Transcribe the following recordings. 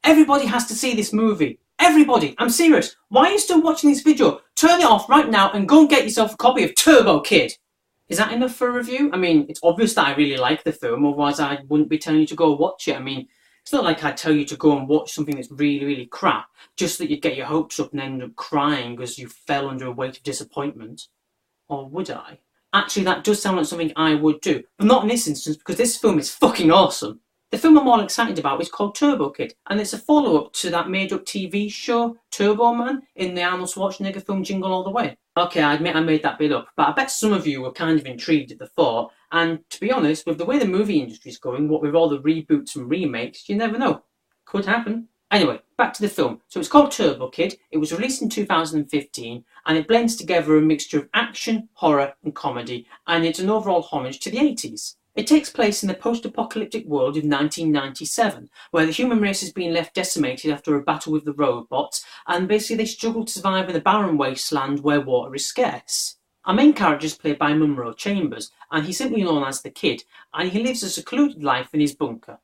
Everybody has to see this movie. Everybody, I'm serious. Why are you still watching this video? Turn it off right now and go and get yourself a copy of Turbo Kid. Is that enough for a review? I mean, it's obvious that I really like the film, otherwise I wouldn't be telling you to go watch it. I mean, it's not like I tell you to go and watch something that's really, really crap, just that you'd get your hopes up and end up crying because you fell under a weight of disappointment. Or would I? Actually, that does sound like something I would do, but not in this instance because this film is fucking awesome. The film I'm all excited about is called Turbo Kid, and it's a follow-up to that made-up TV show, Turbo Man, in the Arnold Schwarzenegger film Jingle All the Way. Okay, I admit I made that bit up, but I bet some of you were kind of intrigued at the thought, and to be honest, with the way the movie industry's going, what with all the reboots and remakes, you never know. Could happen. Anyway, back to the film. So it's called Turbo Kid, it was released in 2015, and it blends together a mixture of action, horror and comedy, and it's an overall homage to the 80s. It takes place in the post-apocalyptic world of 1997, where the human race has been left decimated after a battle with the robots, and basically they struggle to survive in a barren wasteland where water is scarce. Our main character is played by Munro Chambers, and he's simply known as the Kid, and he lives a secluded life in his bunker.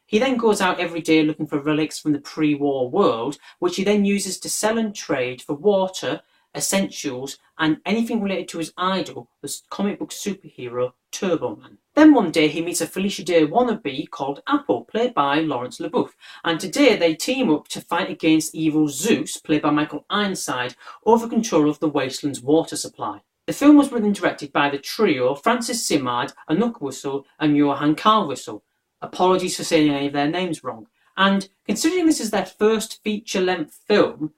He then goes out every day looking for relics from the pre-war world, which he then uses to sell and trade for water, essentials, and anything related to his idol, the comic book superhero Turbo Man. Then one day he meets a Felicia Day wannabe called Apple, played by Lawrence LaBeouf, and today they team up to fight against evil Zeus, played by Michael Ironside, over control of the wasteland's water supply. The film was written and directed by the trio Francis Simard, Anouk Wissel and Johan Carl-Wissel. Apologies for saying any of their names wrong. And considering this is their first feature-length film,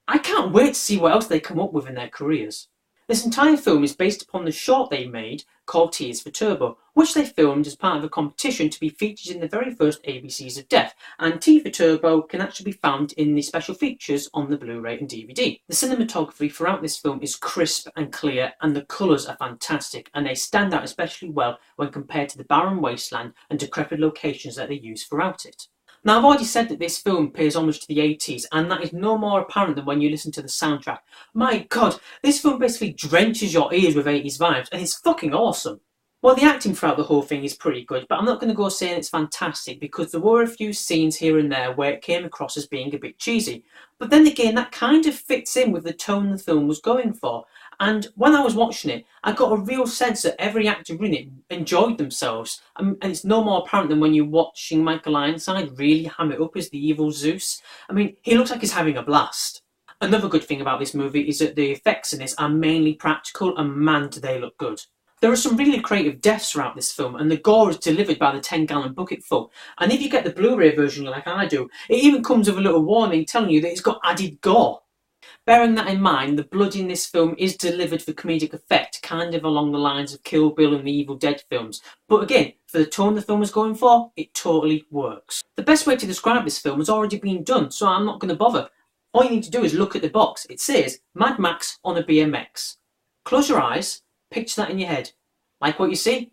I can't wait to see what else they come up with in their careers. This entire film is based upon the short they made called Tears for Turbo, which they filmed as part of a competition to be featured in the very first ABCs of Death, and T for Turbo can actually be found in the special features on the Blu-ray and DVD. The cinematography throughout this film is crisp and clear, and the colours are fantastic, and they stand out especially well when compared to the barren wasteland and decrepit locations that they use throughout it. Now, I've already said that this film pays homage to the 80s, and that is no more apparent than when you listen to the soundtrack. My god, this film basically drenches your ears with 80s vibes, and it's fucking awesome. Well, the acting throughout the whole thing is pretty good, but I'm not going to go saying it's fantastic, because there were a few scenes here and there where it came across as being a bit cheesy. But then again, that kind of fits in with the tone the film was going for. And when I was watching it, I got a real sense that every actor in it enjoyed themselves. And it's no more apparent than when you're watching Michael Ironside really ham it up as the evil Zeus. I mean, he looks like he's having a blast. Another good thing about this movie is that the effects in this are mainly practical, and man, do they look good. There are some really creative deaths throughout this film, and the gore is delivered by the 10-gallon bucket full. And if you get the Blu-ray version like I do, it even comes with a little warning telling you that it's got added gore. Bearing that in mind, the blood in this film is delivered for comedic effect, kind of along the lines of Kill Bill and the Evil Dead films. But again, for the tone the film was going for, it totally works. The best way to describe this film has already been done, so I'm not going to bother. All you need to do is look at the box. It says Mad Max on a BMX. Close your eyes, picture that in your head. Like what you see?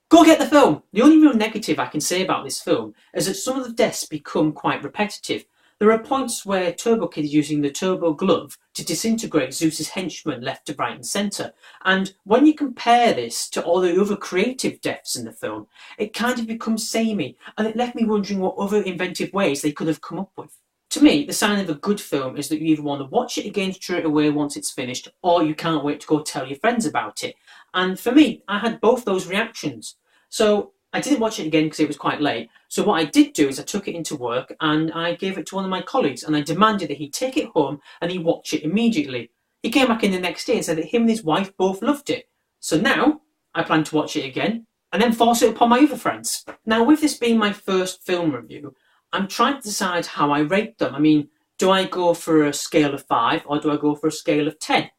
Go get the film! The only real negative I can say about this film is that some of the deaths become quite repetitive. There are points where Turbo Kid is using the turbo glove to disintegrate Zeus's henchmen left to right and centre. And when you compare this to all the other creative deaths in the film, it kind of becomes samey, and it left me wondering what other inventive ways they could have come up with. To me, the sign of a good film is that you either want to watch it again straight away once it's finished, or you can't wait to go tell your friends about it. And for me, I had both those reactions. So I didn't watch it again because it was quite late. So what I did do is I took it into work and I gave it to one of my colleagues, and I demanded that he take it home and he watch it immediately. He came back in the next day and said that him and his wife both loved it. So now I plan to watch it again and then force it upon my other friends. Now, with this being my first film review, I'm trying to decide how I rate them. I mean, do I go for a scale of 5 or do I go for a scale of 10?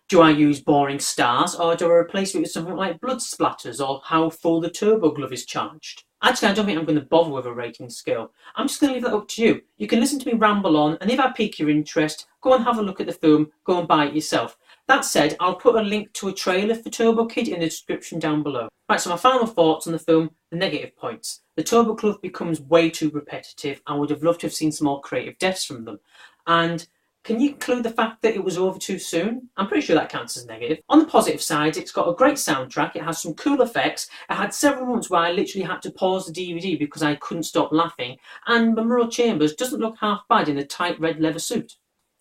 Do I use boring stars, or do I replace it with something like blood splatters or how full the turbo glove is charged? Actually, I don't think I'm going to bother with a rating scale. I'm just going to leave that up to you. You can listen to me ramble on, and if I pique your interest, go and have a look at the film, go and buy it yourself. That said, I'll put a link to a trailer for Turbo Kid in the description down below. Right, so my final thoughts on the film, the negative points. The turbo glove becomes way too repetitive. I would have loved to have seen some more creative deaths from them. And Can you include the fact that it was over too soon? I'm pretty sure that counts as negative. On the positive side, it's got a great soundtrack, it has some cool effects, it had several moments where I literally had to pause the DVD because I couldn't stop laughing, and Memorial Chambers doesn't look half bad in a tight red leather suit.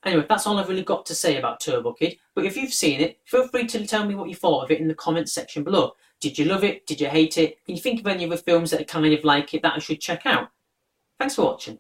Anyway, that's all I've really got to say about Turbo Kid, but if you've seen it, feel free to tell me what you thought of it in the comments section below. Did you love it? Did you hate it? Can you think of any other films that are kind of like it that I should check out? Thanks for watching.